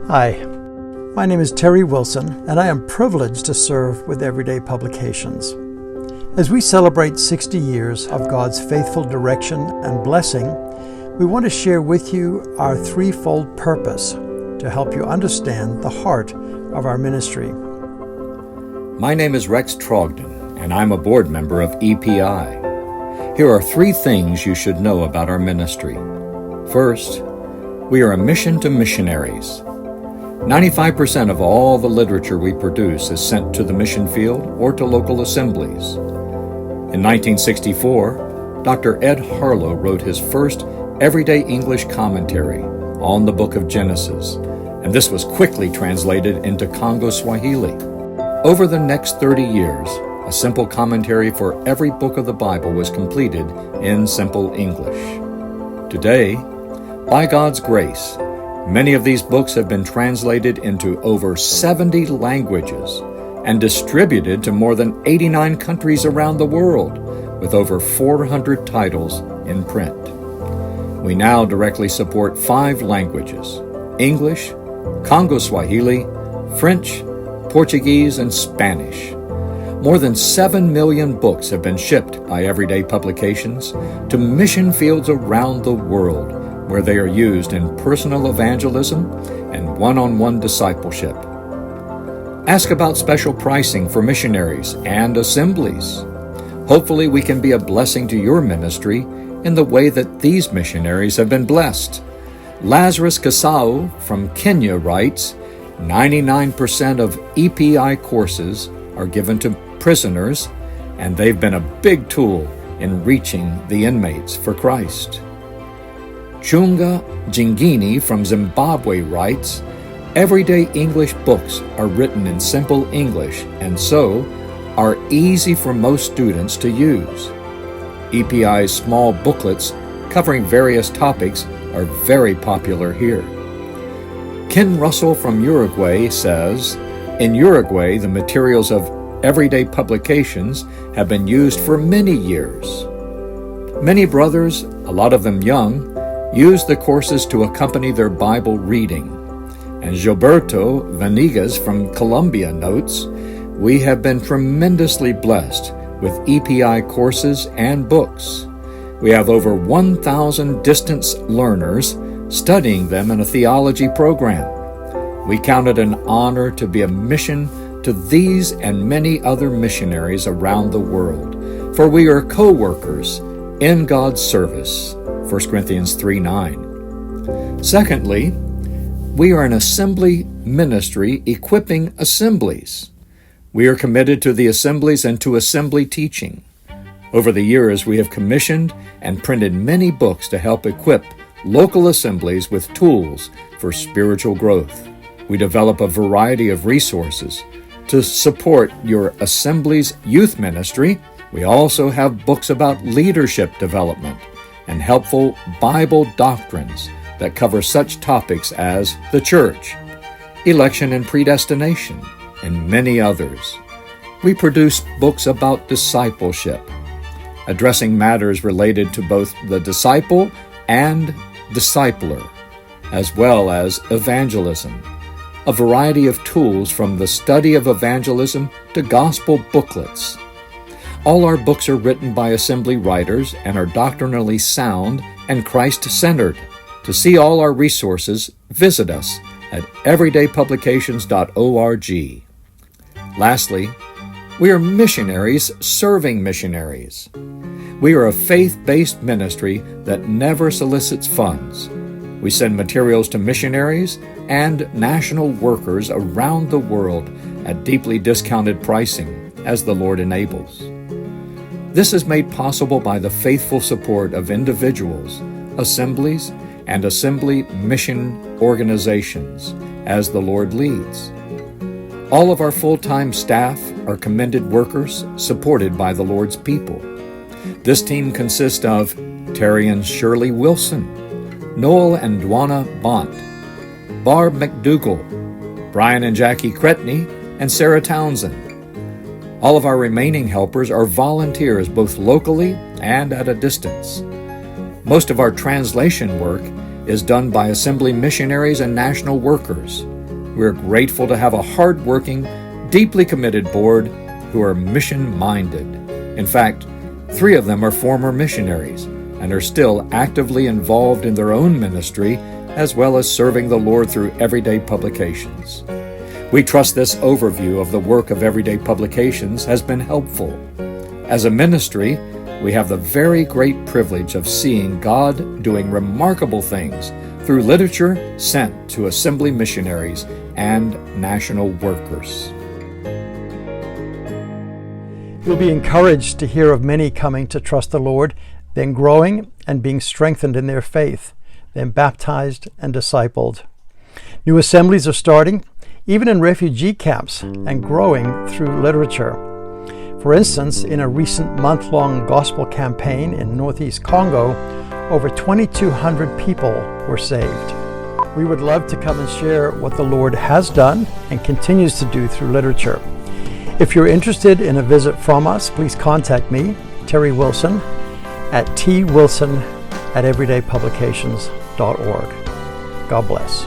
Hi, my name is Terry Wilson, and I am privileged to serve with Everyday Publications. As we celebrate 60 years of God's faithful direction and blessing, we want to share with you our threefold purpose to help you understand the heart of our ministry. My name is Rex Trogdon, and I'm a board member of EPI. Here are three things you should know about our ministry. First, we are a mission to missionaries. 95% of all the literature we produce is sent to the mission field or to local assemblies. In 1964, Dr. Ed Harlow wrote his first everyday English commentary on the book of Genesis, and this was quickly translated into Congo Swahili. Over the next 30 years, a simple commentary for every book of the Bible was completed in simple English. Today, by God's grace, many of these books have been translated into over 70 languages and distributed to more than 89 countries around the world, with over 400 titles in print. We now directly support 5 languages: English, Congo Swahili, French, Portuguese, and Spanish. More than 7 million books have been shipped by Everyday Publications to mission fields around the world, where they are used in personal evangelism and one-on-one discipleship. Ask about special pricing for missionaries and assemblies. Hopefully we can be a blessing to your ministry in the way that these missionaries have been blessed. Lazarus Kasau from Kenya writes, 99% of EPI courses are given to prisoners, and they've been a big tool in reaching the inmates for Christ. Chunga Jingini from Zimbabwe writes, everyday English books are written in simple English and so are easy for most students to use. EPI's small booklets covering various topics are very popular here. Ken Russell from Uruguay says, in Uruguay, the materials of Everyday Publications have been used for many years. Many brothers, a lot of them young, use the courses to accompany their Bible reading. And Gilberto Vanegas from Colombia notes, we have been tremendously blessed with EPI courses and books. We have over 1,000 distance learners studying them in a theology program. We count it an honor to be a mission to these and many other missionaries around the world, for we are co-workers in God's service. 1 Corinthians 3:9. Secondly, we are an assembly ministry equipping assemblies. We are committed to the assemblies and to assembly teaching. Over the years, we have commissioned and printed many books to help equip local assemblies with tools for spiritual growth. We develop a variety of resources to support your assembly's youth ministry. We also have books about leadership development and helpful Bible doctrines that cover such topics as the church, election and predestination, and many others. We produce books about discipleship, addressing matters related to both the disciple and discipler, as well as evangelism, a variety of tools from the study of evangelism to gospel booklets. All our books are written by assembly writers and are doctrinally sound and Christ-centered. To see all our resources, visit us at everydaypublications.org. Lastly, we are missionaries serving missionaries. We are a faith-based ministry that never solicits funds. We send materials to missionaries and national workers around the world at deeply discounted pricing as the Lord enables. This is made possible by the faithful support of individuals, assemblies, and assembly mission organizations as the Lord leads. All of our full-time staff are commended workers supported by the Lord's people. This team consists of Terry and Shirley Wilson, Noel and Dwana Bont, Barb McDougall, Brian and Jackie Cretney, and Sarah Townsend. All of our remaining helpers are volunteers both locally and at a distance. Most of our translation work is done by assembly missionaries and national workers. We're grateful to have a hard-working, deeply committed board who are mission-minded. In fact, 3 of them are former missionaries and are still actively involved in their own ministry as well as serving the Lord through Everyday Publications. We trust this overview of the work of Everyday Publications has been helpful. As a ministry, we have the very great privilege of seeing God doing remarkable things through literature sent to assembly missionaries and national workers. You'll be encouraged to hear of many coming to trust the Lord, then growing and being strengthened in their faith, then baptized and discipled. New assemblies are starting, even in refugee camps, and growing through literature. For instance, in a recent month-long gospel campaign in northeast Congo, over 2,200 people were saved. We would love to come and share what the Lord has done and continues to do through literature. If you're interested in a visit from us, please contact me, Terry Wilson, at twilson@everydaypublications.org. God bless.